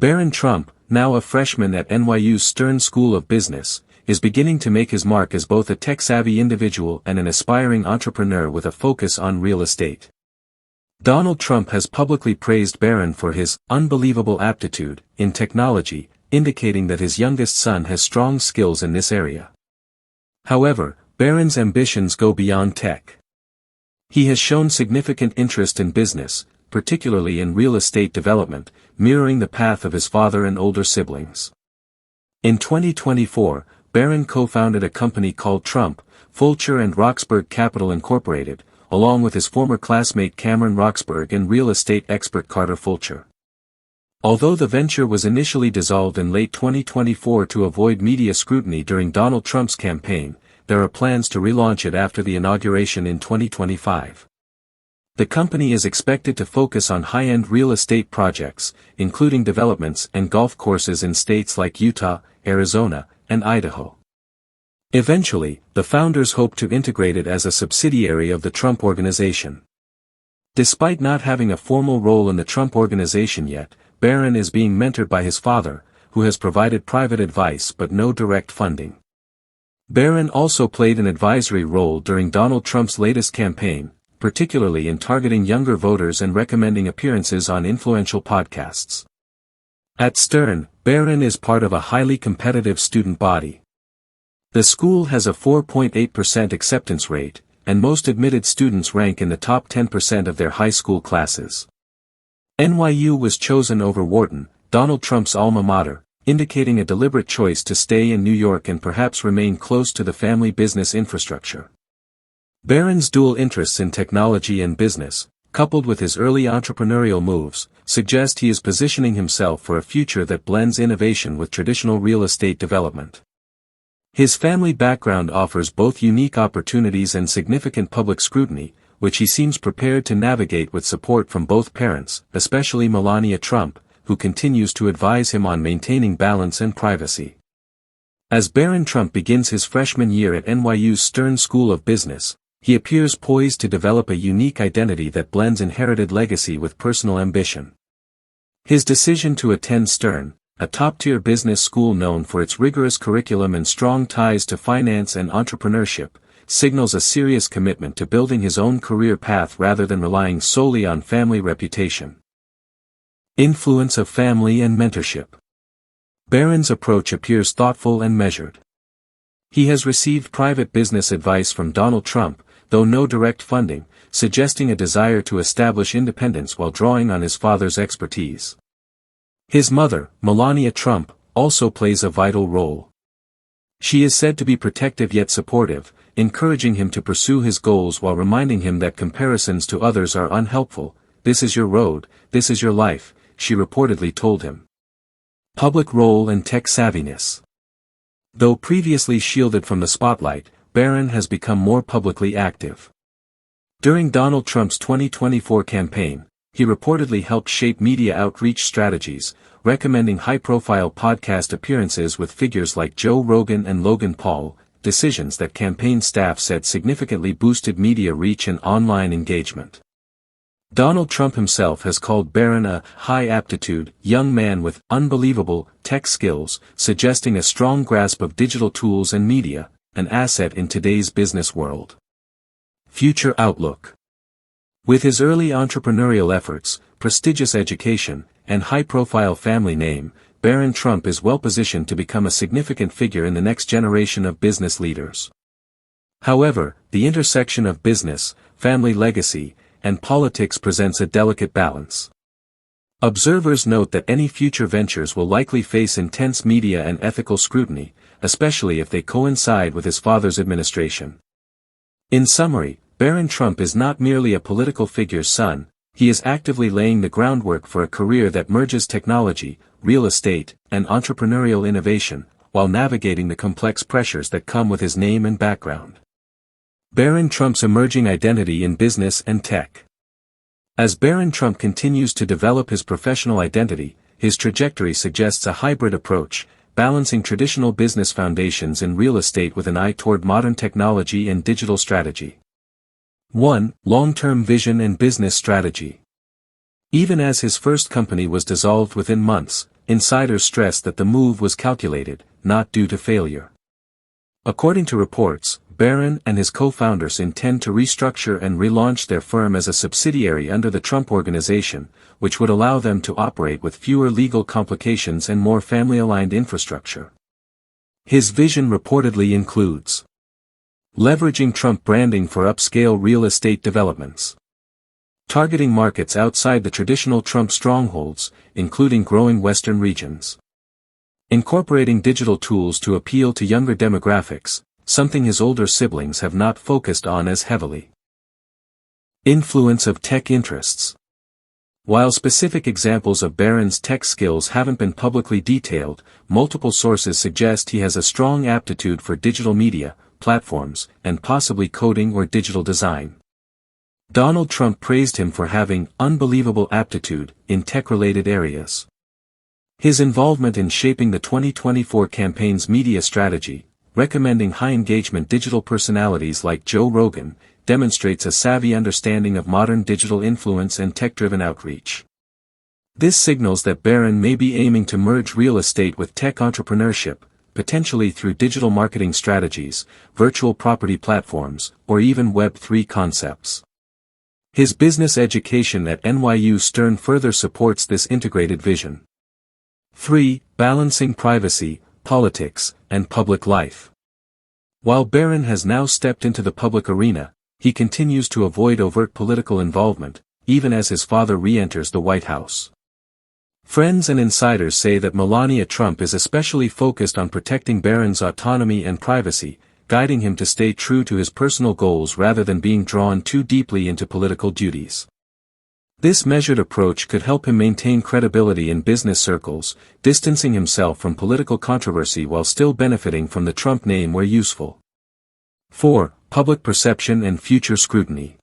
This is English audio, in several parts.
Barron Trump, now a freshman at NYU Stern School of Business, is beginning to make his mark as both a tech-savvy individual and an aspiring entrepreneur with a focus on real estate. Donald Trump has publicly praised Barron for his unbelievable aptitude in technology, indicating that his youngest son has strong skills in this area. However, Barron's ambitions go beyond tech. He has shown significant interest in business, particularly in real estate development, mirroring the path of his father and older siblings. In 2024, Barron co-founded a company called Trump, Fulcher and Roxburgh Capital Incorporated, along with his former classmate Cameron Roxburgh and real estate expert Carter Fulcher. Although the venture was initially dissolved in late 2024 to avoid media scrutiny during Donald Trump's campaign, there are plans to relaunch it after the inauguration in 2025. The company is expected to focus on high-end real estate projects, including developments and golf courses in states like Utah, Arizona, and Idaho. Eventually, the founders hope to integrate it as a subsidiary of the Trump Organization. Despite not having a formal role in the Trump Organization yet, Barron is being mentored by his father, who has provided private advice but no direct funding. Barron also played an advisory role during Donald Trump's latest campaign, particularly in targeting younger voters and recommending appearances on influential podcasts. At Stern, Barron is part of a highly competitive student body. The school has a 4.8% acceptance rate, and most admitted students rank in the top 10% of their high school classes. NYU was chosen over Wharton, Donald Trump's alma mater, indicating a deliberate choice to stay in New York and perhaps remain close to the family business infrastructure. Barron's dual interests in technology and business, coupled with his early entrepreneurial moves, suggest he is positioning himself for a future that blends innovation with traditional real estate development. His family background offers both unique opportunities and significant public scrutiny, which he seems prepared to navigate with support from both parents, especially Melania Trump, who continues to advise him on maintaining balance and privacy. As Barron Trump begins his freshman year at NYU's Stern School of Business, he appears poised to develop a unique identity that blends inherited legacy with personal ambition. His decision to attend Stern, a top-tier business school known for its rigorous curriculum and strong ties to finance and entrepreneurship, signals a serious commitment to building his own career path rather than relying solely on family reputation. Influence of family and mentorship. Barron's approach appears thoughtful and measured. He has received private business advice from Donald Trump, though no direct funding, suggesting a desire to establish independence while drawing on his father's expertise. His mother, Melania Trump, also plays a vital role. She is said to be protective yet supportive, encouraging him to pursue his goals while reminding him that comparisons to others are unhelpful. "This is your road, this is your life," she reportedly told him. Public role and tech savviness. Though previously shielded from the spotlight, Barron has become more publicly active. During Donald Trump's 2024 campaign, he reportedly helped shape media outreach strategies, recommending high-profile podcast appearances with figures like Joe Rogan and Logan Paul, decisions that campaign staff said significantly boosted media reach and online engagement. Donald Trump himself has called Barron a high-aptitude, young man with unbelievable tech skills, suggesting a strong grasp of digital tools and media, an asset in today's business world. Future outlook. With his early entrepreneurial efforts, prestigious education, and high-profile family name, Barron Trump is well-positioned to become a significant figure in the next generation of business leaders. However, the intersection of business, family legacy, and politics presents a delicate balance. Observers note that any future ventures will likely face intense media and ethical scrutiny, especially if they coincide with his father's administration. In summary, Barron Trump is not merely a political figure's son, he is actively laying the groundwork for a career that merges technology, real estate, and entrepreneurial innovation, while navigating the complex pressures that come with his name and background. Barron Trump's emerging identity in business and tech. As Barron Trump continues to develop his professional identity, his trajectory suggests a hybrid approach, balancing traditional business foundations in real estate with an eye toward modern technology and digital strategy. 1. Long-term vision and business strategy. Even as his first company was dissolved within months, insiders stress that the move was calculated, not due to failure. According to reports, Barron and his co-founders intend to restructure and relaunch their firm as a subsidiary under the Trump Organization, which would allow them to operate with fewer legal complications and more family-aligned infrastructure. His vision reportedly includes leveraging Trump branding for upscale real estate developments, targeting markets outside the traditional Trump strongholds, including growing Western regions, incorporating digital tools to appeal to younger demographics, something his older siblings have not focused on as heavily. Influence of tech interests. While specific examples of Barron's tech skills haven't been publicly detailed, multiple sources suggest he has a strong aptitude for digital media, platforms, and possibly coding or digital design. Donald Trump praised him for having unbelievable aptitude in tech-related areas. His involvement in shaping the 2024 campaign's media strategy, recommending high-engagement digital personalities like Joe Rogan, demonstrates a savvy understanding of modern digital influence and tech-driven outreach. This signals that Barron may be aiming to merge real estate with tech entrepreneurship, potentially through digital marketing strategies, virtual property platforms, or even Web3 concepts. His business education at NYU Stern further supports this integrated vision. 3. Balancing privacy, politics, and public life. While Barron has now stepped into the public arena, he continues to avoid overt political involvement, even as his father re-enters the White House. Friends and insiders say that Melania Trump is especially focused on protecting Barron's autonomy and privacy, guiding him to stay true to his personal goals rather than being drawn too deeply into political duties. This measured approach could help him maintain credibility in business circles, distancing himself from political controversy while still benefiting from the Trump name where useful. 4. Public perception and future scrutiny.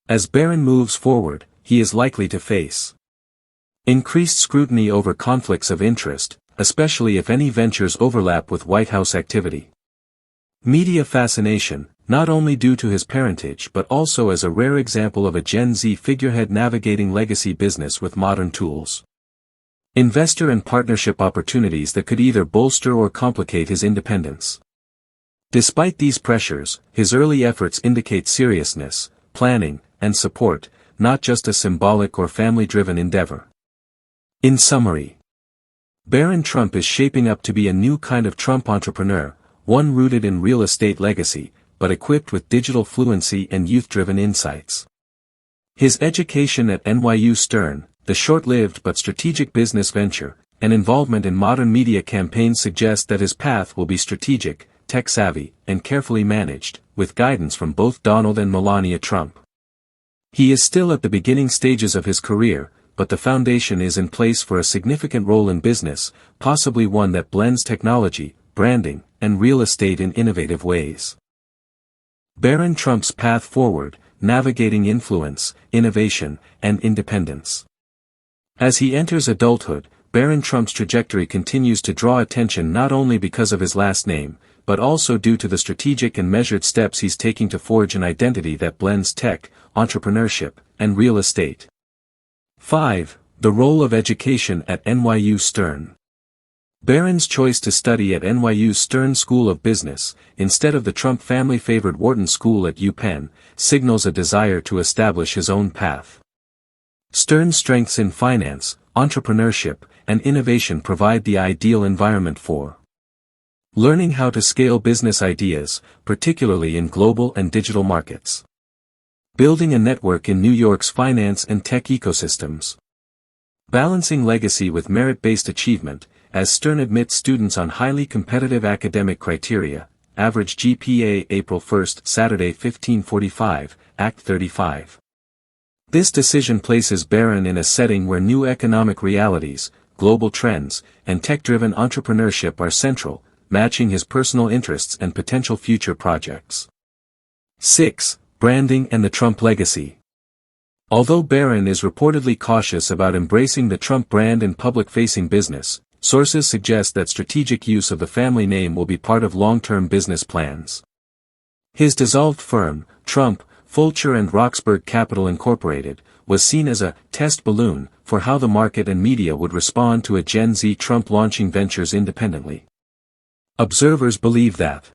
As Barron moves forward, he is likely to face increased scrutiny over conflicts of interest, especially if any ventures overlap with White House activity. Media fascination, not only due to his parentage but also as a rare example of a Gen Z figurehead navigating legacy business with modern tools. Investor and partnership opportunities that could either bolster or complicate his independence. Despite these pressures, his early efforts indicate seriousness, planning, and support, not just a symbolic or family-driven endeavor. In summary, Barron Trump is shaping up to be a new kind of Trump entrepreneur, one rooted in real estate legacy, but equipped with digital fluency and youth-driven insights. His education at NYU Stern, the short-lived but strategic business venture, and involvement in modern media campaigns suggest that his path will be strategic, tech-savvy, and carefully managed, with guidance from both Donald and Melania Trump. He is still at the beginning stages of his career, but the foundation is in place for a significant role in business, possibly one that blends technology, branding, and real estate in innovative ways. Barron Trump's path forward, navigating influence, innovation, and independence. As he enters adulthood, Barron Trump's trajectory continues to draw attention not only because of his last name, but also due to the strategic and measured steps he's taking to forge an identity that blends tech, entrepreneurship, and real estate. 5. The role of education at NYU Stern. Barron's choice to study at NYU Stern School of Business, instead of the Trump family-favored Wharton School at UPenn, signals a desire to establish his own path. Stern's strengths in finance, entrepreneurship, and innovation provide the ideal environment for learning how to scale business ideas, particularly in global and digital markets. Building a network in New York's finance and tech ecosystems. Balancing legacy with merit-based achievement, as Stern admits students on highly competitive academic criteria, average GPA April 1, Saturday 1545, Act 35. This decision places Barron in a setting where new economic realities, global trends, and tech-driven entrepreneurship are central, matching his personal interests and potential future projects. 6. Branding and the Trump legacy. Although Barron is reportedly cautious about embracing the Trump brand in public-facing business, sources suggest that strategic use of the family name will be part of long-term business plans. His dissolved firm, Trump, Fulcher and Roxburgh Capital Incorporated, was seen as a test balloon for how the market and media would respond to a Gen Z Trump launching ventures independently. Observers believe that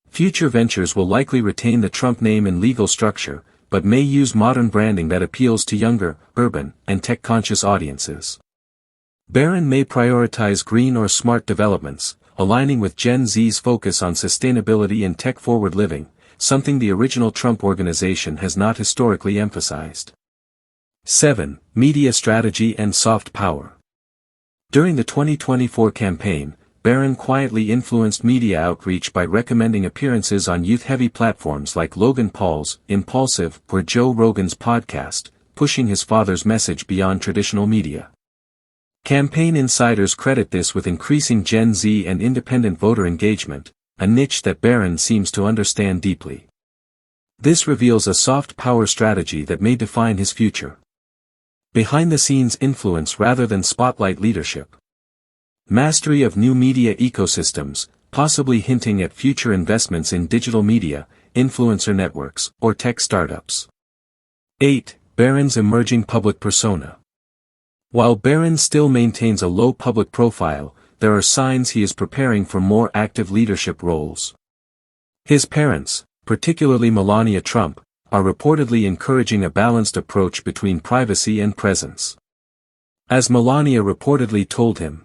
future ventures will likely retain the Trump name and legal structure, but may use modern branding that appeals to younger, urban, and tech-conscious audiences. Barron may prioritize green or smart developments, aligning with Gen Z's focus on sustainability and tech-forward living, something the original Trump organization has not historically emphasized. 7. Media strategy and soft power. During the 2024 campaign, Barron quietly influenced media outreach by recommending appearances on youth-heavy platforms like Logan Paul's Impulsive or Joe Rogan's podcast, pushing his father's message beyond traditional media. Campaign insiders credit this with increasing Gen Z and independent voter engagement, a niche that Barron seems to understand deeply. This reveals a soft power strategy that may define his future. Behind-the-scenes influence rather than spotlight leadership. Mastery of new media ecosystems, possibly hinting at future investments in digital media, influencer networks, or tech startups. 8. Barron's emerging public persona. While Barron still maintains a low public profile, there are signs he is preparing for more active leadership roles. His parents, particularly Melania Trump, are reportedly encouraging a balanced approach between privacy and presence. As Melania reportedly told him,